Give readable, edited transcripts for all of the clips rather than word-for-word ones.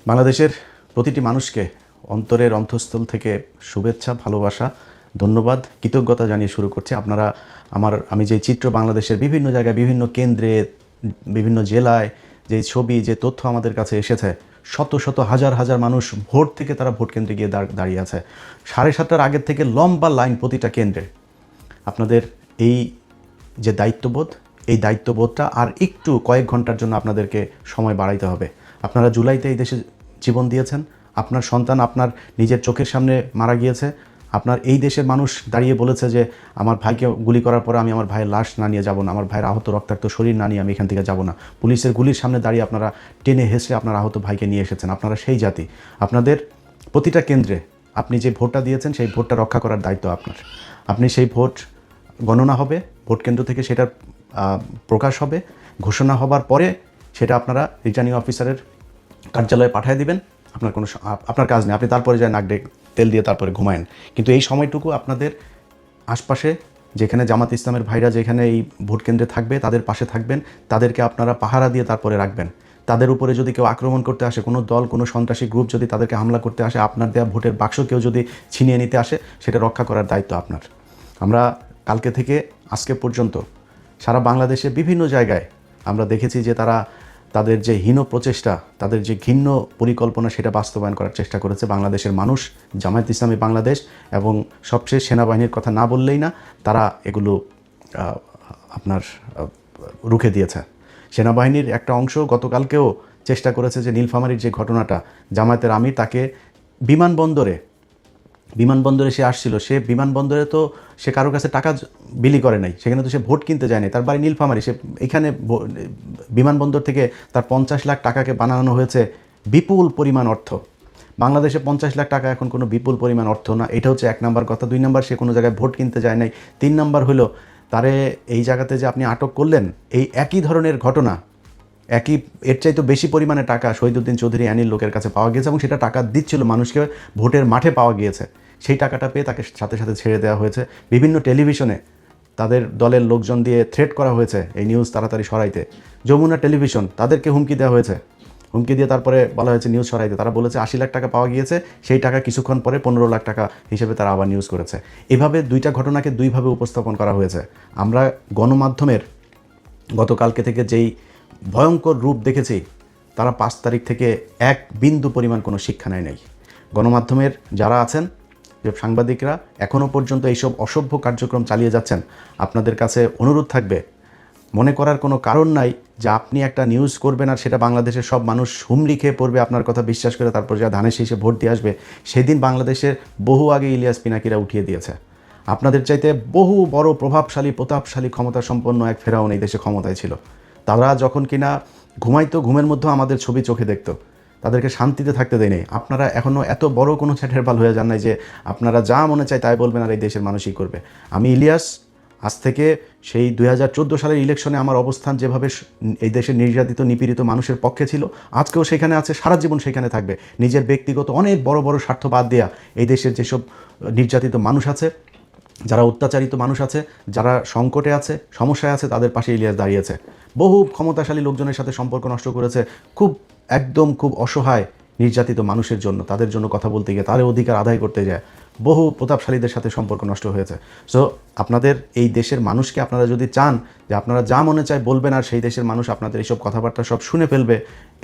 বাংলাদেশের প্রতিটি মানুষকে অন্তরের অন্তঃস্থল থেকে শুভেচ্ছা, ভালোবাসা, ধন্যবাদ, কৃতজ্ঞতা জানিয়ে শুরু করছি। আমি যে চিত্র বাংলাদেশের বিভিন্ন জায়গায়, বিভিন্ন কেন্দ্রে, বিভিন্ন জেলায় যে ছবি, যে তথ্য আমাদের কাছে এসেছে, শত শত হাজার হাজার মানুষ ভোট থেকে তারা ভোট কেন্দ্রে গিয়ে দাঁড়িয়ে আছে। 7:30টার আগের থেকে লম্বা লাইন প্রতিটা কেন্দ্রে। আপনাদের এই যে দায়িত্ববোধ, এই দায়িত্ববোধটা আর একটু কয়েক ঘন্টার জন্য আপনাদেরকে সময় বাড়াইতে হবে। আপনারা জুলাইতে এই দেশে জীবন দিয়েছেন, আপনার সন্তান আপনার নিজের চোখের সামনে মারা গিয়েছে, আপনার এই দেশের মানুষ দাঁড়িয়ে বলেছে যে আমার ভাইকে গুলি করার পরে আমি আমার ভাইয়ের লাশ না নিয়ে যাব না, আমার ভাইয়ের আহত রক্তাক্ত শরীর না নিয়ে আমি এখান থেকে যাব না। পুলিশের গুলির সামনে দাঁড়িয়ে আপনারা টেনে হেসে আপনার আহত ভাইকে নিয়ে এসেছেন। আপনারা সেই জাতি। আপনাদের প্রতিটা কেন্দ্রে আপনি যে ভোটটা দিয়েছেন সেই ভোটটা রক্ষা করার দায়িত্ব আপনার। আপনি সেই ভোট গণনা হবে, ভোট কেন্দ্র থেকে সেটার প্রকাশ হবে, ঘোষণা হবার পরে সেটা আপনারা রিটার্নিং অফিসারের কার্যালয়ে পাঠিয়ে দিবেন। আপনার কাজ নেই, আপনি তারপরে যায় নাক তেল দিয়ে তারপরে ঘুমায়েন। কিন্তু এই সময়টুকু আপনাদের আশপাশে যেখানে জামাত ইসলামের ভাইরা যেখানে এই ভোট কেন্দ্রে থাকবে তাদের পাশে থাকবেন, তাদেরকে আপনারা পাহারা দিয়ে তারপরে রাখবেন। তাদের উপরে যদি কেউ আক্রমণ করতে আসে, কোনো দল, কোনো সন্ত্রাসী গ্রুপ যদি তাদেরকে হামলা করতে আসে, আপনার দেওয়া ভোটের বাক্স কেউ যদি ছিনিয়ে নিতে আসে, সেটা রক্ষা করার দায়িত্ব আপনার। আমরা কালকে থেকে আজকে পর্যন্ত সারা বাংলাদেশে বিভিন্ন জায়গায় আমরা দেখেছি যে তাদের যে হীন প্রচেষ্টা, তাদের যে ঘৃণ্য পরিকল্পনা, সেটা বাস্তবায়ন করার চেষ্টা করেছে বাংলাদেশের মানুষ, জামায়াত ইসলামী বাংলাদেশ এবং সবশেষ সেনাবাহিনীর কথা না বললেই না, তারা এগুলো রুখে দিয়েছে। সেনাবাহিনীর একটা অংশ গতকালকেও চেষ্টা করেছে যে নীলফামারীর যে ঘটনাটা, জামায়াতের আমির তাকে বিমানবন্দরে সে আসছিল, সে বিমানবন্দরে তো সে কারোর কাছে টাকা বিলি করে নাই, সেখানে তো সে ভোট কিনতে যায় নাই, তার বাড়ি নীলফামারী, সে এখানে বিমানবন্দর থেকে তার 50 লাখ টাকাকে বানানো হয়েছে বিপুল পরিমাণ অর্থ। বাংলাদেশে 50 লাখ টাকা এখন কোনো বিপুল পরিমাণ অর্থ না। এটা হচ্ছে 1 নাম্বার কথা। 2 নাম্বার, সে কোনো জায়গায় ভোট কিনতে যায় নাই। 3 নাম্বার হলো তারে এই জায়গাতে যে আপনি আটক করলেন, এই একই ধরনের ঘটনা, এর চাইতে বেশি পরিমাণে টাকা শহীদুদ্দিন চৌধুরী অ্যানির লোকের কাছে পাওয়া গিয়েছে এবং সেটা টাকা দিচ্ছিল মানুষকে, ভোটের মাঠে পাওয়া গিয়েছে। সেই টাকাটা পেয়ে তাকে সাথে সাথে ছেড়ে দেওয়া হয়েছে। বিভিন্ন টেলিভিশনে তাদের দলের লোকজন দিয়ে থ্রেট করা হয়েছে এই নিউজ তাড়াতাড়ি সরাইতে। যমুনা টেলিভিশন, তাদেরকে হুমকি দেওয়া হয়েছে, হুমকি দিয়ে তারপরে বলা হয়েছে নিউজ সরাইতে। তারা বলেছে 80 লাখ টাকা পাওয়া গিয়েছে, সেই টাকা কিছুক্ষণ পরে 15 লাখ টাকা হিসেবে তারা আবার নিউজ করেছে। এভাবে দুইটা ঘটনাকে দুইভাবে উপস্থাপন করা হয়েছে। আমরা গণমাধ্যমের গতকালকে থেকে যেই ভয়ঙ্কর রূপ দেখেছি, তারা 5 তারিখ থেকে 1 বিন্দু পরিমাণ কোনো শিক্ষা নেয় নাই। গণমাধ্যমের যারা আছেন, যে সাংবাদিকরা এখনও পর্যন্ত এইসব অসভ্য কার্যক্রম চালিয়ে যাচ্ছেন, আপনাদের কাছে অনুরোধ থাকবে, মনে করার কোনো কারণ নাই যে আপনি একটা নিউজ করবেন আর সেটা বাংলাদেশের সব মানুষ হুমড়ি খেয়ে পড়বে, আপনার কথা বিশ্বাস করে তারপর যা ধানের শীষে ভোট দিয়ে আসবে। সেদিন বাংলাদেশের বহু আগে ইলিয়াস পিনাকিরা উঠিয়ে দিয়েছে। আপনাদের চাইতে বহু বড় প্রভাবশালী, প্রতাপশালী, ক্ষমতা সম্পন্ন এক ফেরাউন এই দেশে ক্ষমতায় ছিল। তারা যখন কিনা ঘুমাইতো, ঘুমের মধ্যেও আমাদের ছবি চোখে দেখতো, তাদেরকে শান্তিতে থাকতে দেয় নাই। আপনারা এখনও এত বড় কোনো ছেটের পাল হয়ে যান নাই যে আপনারা যা মনে চায় তাই বলবেন আর এই দেশের মানুষই করবে। আমি ইলিয়াস আজ থেকে সেই 2014 সালের ইলেকশনে আমার অবস্থান যেভাবে এই দেশের নির্যাতিত, নিপীড়িত মানুষের পক্ষে ছিল, আজকেও সেখানে আছে, সারা জীবন সেখানে থাকবে। নিজের ব্যক্তিগত অনেক বড় বড় স্বার্থ বাদ দেয়া এই দেশের যেসব নির্যাতিত মানুষ আছে, যারা অত্যাচারিত মানুষ আছে, যারা সংকটে আছে, সমস্যায় আছে, তাদের পাশে ইলিয়াস দাঁড়িয়েছে। বহু ক্ষমতাশালী লোকজনের সাথে সম্পর্ক নষ্ট করেছে, খুব অসহায় নির্যাতিত মানুষের জন্য, তাদের জন্য কথা বলতে গিয়ে, তাদের অধিকার আদায় করতে যায় বহু প্রতাপশালীদের সাথে সম্পর্ক নষ্ট হয়েছে। সো আপনাদের এই দেশের মানুষকে আপনারা যদি চান যে আপনারা যা মনে চায় বলবেন আর সেই দেশের মানুষ আপনাদের এইসব কথাবার্তা সব শুনে ফেলবে,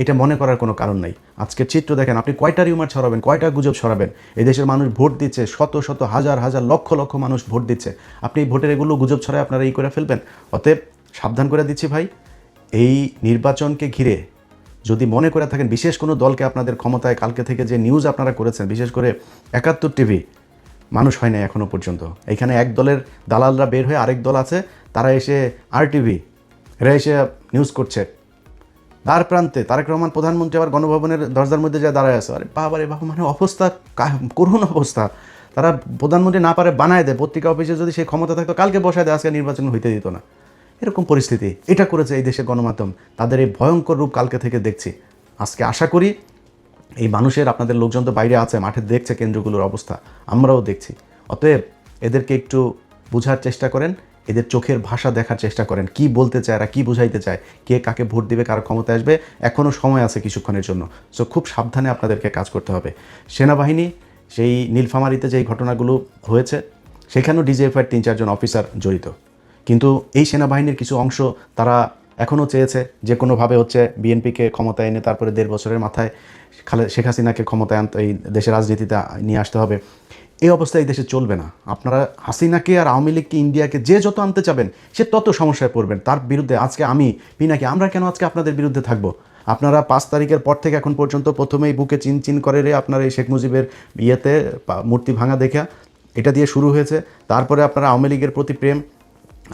এটা মনে করার কোনো কারণ নাই। আজকের চিত্র দেখেন, আপনি কয়টা রিউমার ছড়াবেন, কয়টা গুজব ছড়াবেন? এই দেশের মানুষ ভোট দিচ্ছে, শত শত হাজার হাজার লক্ষ লক্ষ মানুষ ভোট দিচ্ছে। আপনি ভোটের এগুলো গুজব ছড়ায় আপনারা এই করে ফেলবেন। অতএব সাবধান করে দিচ্ছি ভাই, এই নির্বাচনকে ঘিরে যদি মনে করে থাকেন বিশেষ কোনো দলকে আপনাদের ক্ষমতায়, কালকে থেকে যে নিউজ আপনারা করেছেন, বিশেষ করে 71 টিভি, মানুষ হয় না এখনও পর্যন্ত। এখানে এক দলের দালালরা বের হয়ে আরেক দল আছে, তারা এসে RTV, এরা এসে নিউজ করছে। দ্বার প্রান্তে তারেক রহমান প্রধানমন্ত্রী আবার গণভবনের দরজার মধ্যে যা দাঁড়ায় আছে। আরে বাবারে বাবা, মানে অবস্থা করুণ অবস্থা। তারা প্রধানমন্ত্রী না পারে বানায় দেয়, পত্রিকা অফিসে যদি সেই ক্ষমতা থাকতো কালকে বসায় দেয়, আজকে নির্বাচন হইতে দিত না। এরকম পরিস্থিতি এটা করেছে এই দেশের গণমাধ্যম। তাদের এই ভয়ঙ্কর রূপ কালকে থেকে দেখছি। আজকে আশা করি এই মানুষের, আপনাদের লোকজন তো বাইরে আছে, মাঠে দেখছে কেন্দ্রগুলোর অবস্থা, আমরাও দেখছি। অতএব এদেরকে একটু বোঝার চেষ্টা করেন, এদের চোখের ভাষা দেখার চেষ্টা করেন, কি বলতে চায়, এরা কী বুঝাইতে চায়, কে কাকে ভোট দিবে, কার ক্ষমতা আসবে, এখনও সময় আছে কিছুক্ষণের জন্য। সো খুব সাবধানে আপনাদেরকে কাজ করতে হবে। সেনাবাহিনী সেই নীলফামারীতে যেই ঘটনাগুলো হয়েছে সেখানেও ডিজিএফআইয়ের 3-4 জন অফিসার জড়িত, কিন্তু এই সেনাবাহিনীর কিছু অংশ তারা এখনও চেয়েছে যে কোনোভাবে হচ্ছে বিএনপিকে ক্ষমতায় এনে তারপরে 1.5 বছরের মাথায় শেখ হাসিনাকে ক্ষমতায় আনতে, এই দেশের রাজনীতিতে নিয়ে আসতে হবে। এই অবস্থায় এই দেশে চলবে না। আপনারা হাসিনাকে আর আওয়ামী লীগকে, ইন্ডিয়াকে যে যত আনতে চাবেন সে তত সমস্যায় পড়বেন। তার বিরুদ্ধে আজকে আমি পিনাকি, আমরা কেন আজকে আপনাদের বিরুদ্ধে থাকবো? আপনারা 5 তারিখের পর থেকে এখন পর্যন্ত প্রথমেই বুকে চিন করে রে আপনার এই শেখ মুজিবের ইয়েতে মূর্তি ভাঙা দেখা, এটা দিয়ে শুরু হয়েছে। তারপরে আপনারা আওয়ামী লীগের প্রতি প্রেম,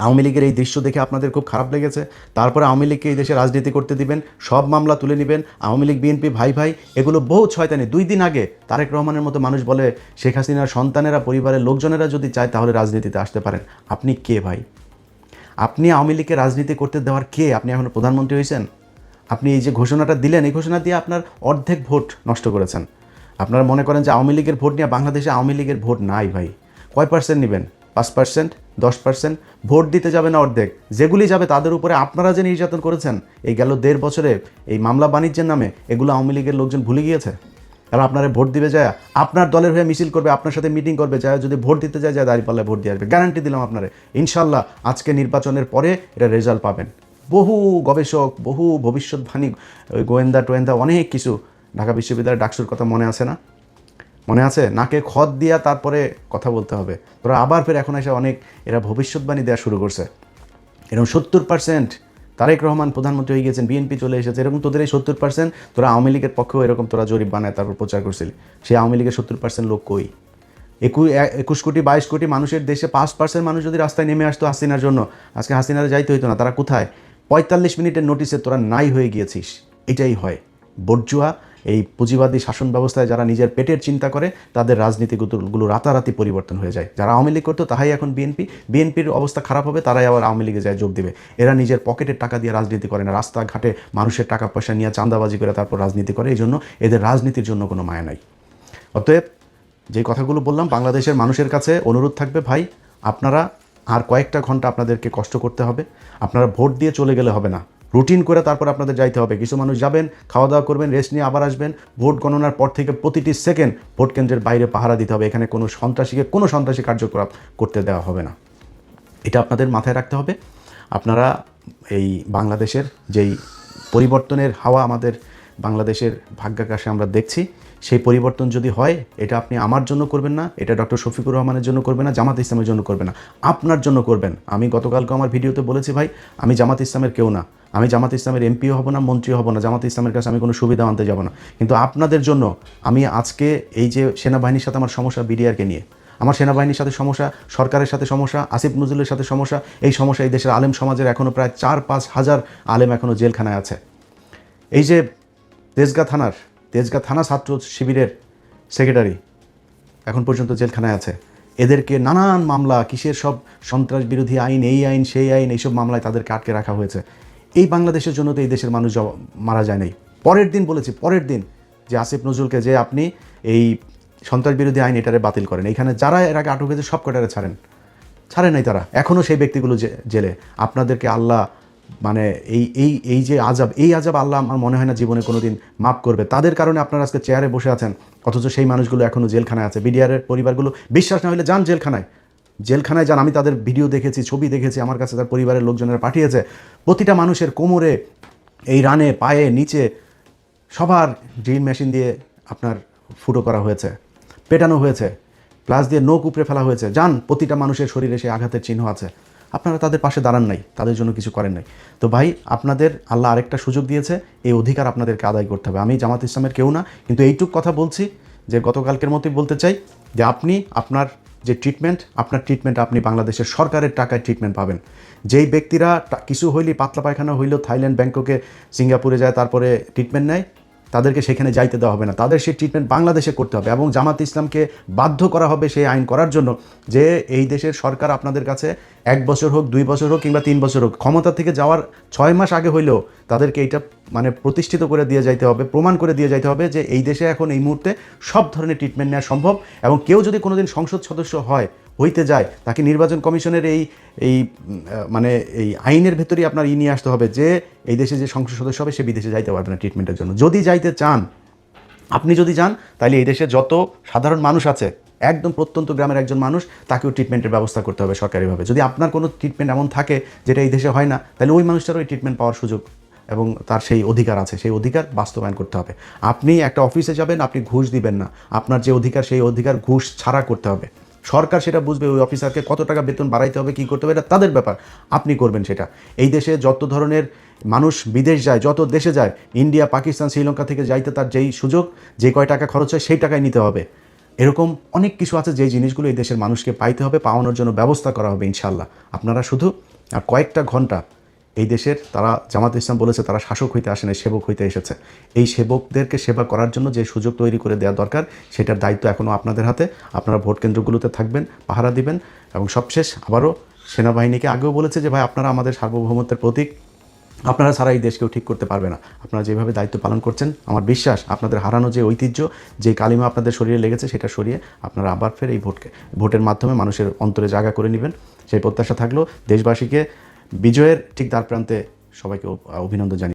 আওয়ামী লীগের এই দৃশ্য দেখে আপনাদের খুব খারাপ লেগেছে। তারপরে আওয়ামী লীগকে এই দেশে রাজনীতি করতে দিবেন, সব মামলা তুলে নেবেন। আওয়ামী লীগ বিএনপি ভাই ভাই, এগুলো বহু শয়তানি। 2 দিন আগে তারেক রহমানের মতো মানুষ বলে শেখ হাসিনার সন্তানেরা, পরিবারের লোকজনেরা যদি চায় তাহলে রাজনীতিতে আসতে পারেন। আপনি কে ভাই? আপনি আওয়ামী লীগকে রাজনীতি করতে দেওয়ার কে? আপনি এখনও প্রধানমন্ত্রী হয়েছেন? আপনি এই যে ঘোষণাটা দিলেন, এই ঘোষণা দিয়ে আপনার অর্ধেক ভোট নষ্ট করেছেন। আপনারা মনে করেন যে আওয়ামী লীগের ভোট নিয়ে, বাংলাদেশে আওয়ামী লীগের ভোট নাই ভাই। কয় পার্সেন্ট নেবেন? 5%, 10%? ভোট দিতে যাবে না অর্ধেক। যেগুলি যাবে তাদের উপরে আপনারা যে নির্যাতন করেছেন এই গেল 1.5 বছরে, এই মামলা বাণিজ্যের নামে, এগুলো আওয়ামী লীগের লোকজন ভুলে গিয়েছে। তারা আপনারা ভোট দিবে যায়, আপনার দলের হয়ে মিছিল করবে, আপনার সাথে মিটিং করবে, যায় যদি ভোট দিতে যায় দাঁড়িপাল্লায় ভোট দিয়ে আসবে। গ্যারান্টি দিলাম আপনারা, ইনশাল্লাহ আজকে নির্বাচনের পরে এটা রেজাল্ট পাবেন। বহু গবেষক, বহু ভবিষ্যৎবাণী, গোয়েন্দা টোয়েন্দা, অনেক কিছু, ঢাকা বিশ্ববিদ্যালয়ের ডাকসুর কথা মনে আছে না? মনে আছে? নাকে খত দিয়া তারপরে কথা বলতে হবে। তোরা আবার ফের এখন এসে অনেক এরা ভবিষ্যৎবাণী দেওয়া শুরু করছে। এরকম 70% তারেক রহমান প্রধানমন্ত্রী হয়ে গেছেন, বিএনপি চলে এসেছে, এরকম তোদের এই 70% তোরা আওয়ামী লীগের পক্ষেও এরকম তোরা জরিপ বানায় তারপর প্রচার করছিলি। সেই আওয়ামী লীগের 70% লোক কই? 21 কোটি 22 কোটি মানুষের দেশে 5% মানুষ যদি রাস্তায় নেমে আসতো হাসিনার জন্য, আজকে হাসিনার যাইতে হইতো না। তারা কোথায়? 45 মিনিটের নোটিসে তোরা নাই হয়ে গিয়েছিস। এটাই হয় বর্জুয়া। এই পুঁজিবাদী শাসন ব্যবস্থায় যারা নিজের পেটের চিন্তা করে তাদের রাজনীতিগুলো রাতারাতি পরিবর্তন হয়ে যায়। যারা আওয়ামী লীগ করতো তাহাই এখন বিএনপির অবস্থা খারাপ হবে, তারাই আবার আওয়ামী লীগে যায় যোগ দেবে। এরা নিজের পকেটের টাকা দিয়ে রাজনীতি করে না, রাস্তাঘাটে মানুষের টাকা পয়সা নিয়ে চাঁদাবাজি করে তারপর রাজনীতি করে। এই জন্য এদের রাজনীতির জন্য কোনো মায়া নাই। অতএব যে কথাগুলো বললাম, বাংলাদেশের মানুষের কাছে অনুরোধ থাকবে, ভাই আপনারা আর কয়েকটা ঘন্টা আপনাদেরকে কষ্ট করতে হবে। আপনারা ভোট দিয়ে চলে গেলে হবে না, রুটিন করে তারপর আপনাদের যাইতে হবে। কিছু মানুষ যাবেন, খাওয়া দাওয়া করবেন, রেস্ট নিয়ে আবার আসবেন। ভোট গণনার পর থেকে প্রতিটি সেকেন্ড ভোট কেন্দ্রের বাইরে পাহারা দিতে হবে। এখানে কোনো সন্ত্রাসী কার্যকলাপ করতে দেওয়া হবে না। এটা আপনাদের মাথায় রাখতে হবে। আপনারা এই বাংলাদেশের যেই পরিবর্তনের হাওয়া আমাদের বাংলাদেশের ভাগ্যাকাশে আমরা দেখছি, সেই পরিবর্তন যদি হয়, এটা আপনি আমার জন্য করবেন না, এটা ডক্টর শফিকুর রহমানের জন্য করবেন না, জামাত ইসলামের জন্য করবেন না, আপনার জন্য করবেন। আমি গতকালকে আমার ভিডিওতে বলেছি, ভাই আমি জামাত ইসলামের কেউ না, আমি জামাত ইসলামের এমপিও হব না, মন্ত্রীও হব না, জামাত ইসলামের কাছে আমি কোনো সুবিধা আনতে যাব না। কিন্তু আপনাদের জন্য আমি আজকে এই যে সেনাবাহিনীর সাথে আমার সমস্যা, বিডিআরকে নিয়ে আমার সেনাবাহিনীর সাথে সমস্যা, সরকারের সাথে সমস্যা, আসিফ নজরুলের সাথে সমস্যা, এই সমস্যা এই দেশের আলেম সমাজের এখনও প্রায় 4-5 হাজার আলেম এখনও জেলখানায় আছে। এই যে তেজগাঁ থানা ছাত্র শিবিরের সেক্রেটারি এখন পর্যন্ত জেলখানায় আছে। এদেরকে নানান মামলা, কিসের সব সন্ত্রাস বিরোধী আইন, এই আইন সেই আইন, এইসব মামলায় তাদেরকে আটকে রাখা হয়েছে। এই বাংলাদেশের জন্য তো এই দেশের মানুষ মারা যায় নাই। পরের দিন যে আসিফ নজরুলকে যে আপনি এই সন্ত্রাস বিরোধী আইন এটারে বাতিল করেন, এইখানে যারা এর আগে আটক হয়েছে সব কটারে ছাড়েন নাই তারা, এখনও সেই ব্যক্তিগুলো জেলে। আপনাদেরকে আল্লাহ মানে এই যে আজাব আল্লাহ আমার মনে হয় না জীবনে কোনো দিন মাফ করবে। তাদের কারণে আপনারা আজকে চেয়ারে বসে আছেন, অথচ সেই মানুষগুলো এখনও জেলখানায় আছে। বিডিআরের পরিবারগুলো, বিশ্বাস না হলে যান জেলখানায় যান। আমি তাদের ভিডিও দেখেছি, ছবি দেখেছি, আমার কাছে তার পরিবারের লোকজনেরা পাঠিয়েছে। প্রতিটা মানুষের কোমরে, এই রানে, পায়ে, নিচে সবার ড্রিল মেশিন দিয়ে আপনার ফুটো করা হয়েছে, পেটানো হয়েছে, প্লাস দিয়ে নখ উপড়ে ফেলা হয়েছে। যান, প্রতিটা মানুষের শরীরে সেই আঘাতের চিহ্ন আছে। আপনারা তাদের পাশে দাঁড়ান নাই, তাদের জন্য কিছু করেন নাই। তো ভাই, আপনাদের আল্লাহ আরেকটা সুযোগ দিয়েছে, এই অধিকার আপনাদেরকে আদায় করতে হবে। আমি জামাত ইসলামের কেউ না, কিন্তু এইটুক কথা বলছি যে গতকালকের মতোই বলতে চাই যে আপনি আপনার যে ট্রিটমেন্ট আপনি বাংলাদেশের সরকারের টাকায় ট্রিটমেন্ট পাবেন। যেই ব্যক্তিরা কিছু হইলে, পাতলা পায়খানা হইলেও থাইল্যান্ড, ব্যাংককে, সিঙ্গাপুরে যায় তারপরে ট্রিটমেন্ট নেয়, তাদেরকে সেখানে যাইতে দেওয়া হবে না, তাদের সেই ট্রিটমেন্ট বাংলাদেশে করতে হবে। এবং জামাত ইসলামকে বাধ্য করা হবে সেই আইন করার জন্য যে এই দেশের সরকার আপনাদের কাছে 1 বছর হোক, 2 বছর হোক, কিংবা 3 বছর হোক, ক্ষমতা থেকে যাওয়ার 6 মাস আগে হইলেও তাদেরকে এইটা মানে প্রতিষ্ঠিত করে দিয়ে যাইতে হবে, প্রমাণ করে দিয়ে যাইতে হবে যে এই দেশে এখন এই মুহূর্তে সব ধরনের ট্রিটমেন্ট নেওয়া সম্ভব। এবং কেউ যদি কোনোদিন সংসদ সদস্য হয়, হইতে যায়, তাকে নির্বাচন কমিশনের এই এই মানে এই আইনের ভেতরেই আপনার নিয়ে আসতে হবে যে এই দেশে যে সংসদ সদস্য হবে সে বিদেশে যাইতে পারবে না ট্রিটমেন্টের জন্য। যদি যাইতে চান, আপনি যদি যান, তাহলে এই দেশে যত সাধারণ মানুষ আছে, একদম প্রত্যন্ত গ্রামের একজন মানুষ, তাকেও ট্রিটমেন্টের ব্যবস্থা করতে হবে সরকারিভাবে। যদি আপনার কোনো ট্রিটমেন্ট এমন থাকে যেটা এই দেশে হয় না, তাহলে ওই মানুষটারও ওই ট্রিটমেন্ট পাওয়ার সুযোগ এবং তার সেই অধিকার আছে, সেই অধিকার বাস্তবায়ন করতে হবে। আপনি একটা অফিসে যাবেন, আপনি ঘুষ দিবেন না, আপনার যে অধিকার সেই অধিকার ঘুষ ছাড়া করতে হবে। সরকার সেটা বুঝবে, ওই অফিসারকে কত টাকা বেতন বাড়াইতে হবে, কী করতে হবে, এটা তাদের ব্যাপার, আপনি করবেন সেটা। এই দেশে যত ধরনের মানুষ বিদেশ যায়, যত দেশে যায়, ইন্ডিয়া, পাকিস্তান, শ্রীলঙ্কা থেকে যাইতে তার যেই সুযোগ, যে কয় টাকা খরচ হয় সেই টাকায় নিতে হবে। এরকম অনেক কিছু আছে যেই জিনিসগুলো এই দেশের মানুষকে পাইতে হবে, পাওয়ানোর জন্য ব্যবস্থা করা হবে ইনশাল্লাহ। আপনারা শুধু আর কয়েকটা ঘন্টা এই দেশের, তারা জামাত ইসলাম বলেছে তারা শাসক হইতে আসে না, সেবক হইতে এসেছে। এই সেবকদেরকে সেবা করার জন্য যে সুযোগ তৈরি করে দেওয়া দরকার, সেটার দায়িত্ব এখনও আপনাদের হাতে। আপনারা ভোট কেন্দ্রগুলোতে থাকবেন, পাহারা দিবেন। এবং সবশেষ আবারও সেনাবাহিনীকে আগেও বলেছে যে ভাই, আপনারা আমাদের সার্বভৌমত্বের প্রতীক, আপনারা ছাড়া এই দেশকেও ঠিক করতে পারবে না। আপনারা যেভাবে দায়িত্ব পালন করছেন, আমার বিশ্বাস আপনাদের হারানো যে ঐতিহ্য, যে কালিমা আপনাদের শরীরে লেগেছে, সেটা সরিয়ে আপনারা আবার ফের এই ভোটের মাধ্যমে মানুষের অন্তরে জায়গা করে নেবেন, সেই প্রত্যাশা থাকলো। দেশবাসীকে বিজয়ের ঠিক দ্বার প্রান্তে সবাইকে অভিনন্দন জানিয়ে